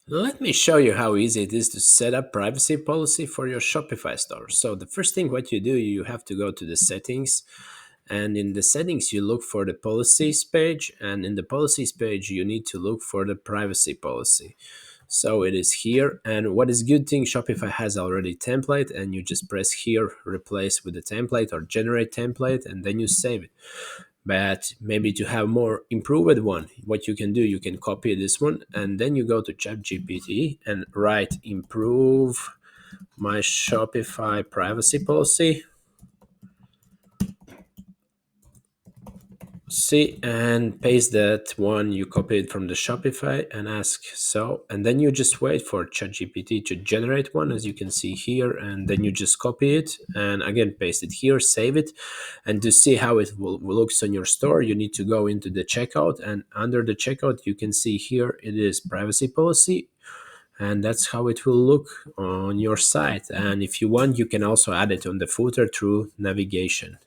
Let me show you how easy it is to set up privacy policy for your Shopify store. So the first thing what you do, you have to go to the settings, and in the settings you look for the policies page, and in the policies page you need to look for the privacy policy. So it is here, and what is good thing, Shopify has already template, and you just press here replace with the template or generate template, and then you save it. But maybe to have more improved one, what you can do, you can copy this one and then you go to ChatGPT and write improve my Shopify privacy policy. See, and paste that one you copied from the Shopify and ask so, and then you just wait for ChatGPT to generate one, as you can see here, and then you just copy it and again paste it here, save it, and to see how it looks on your store, you need to go into the checkout, and under the checkout you can see here it is privacy policy, and that's how it will look on your site. And if you want, you can also add it on the footer through navigation.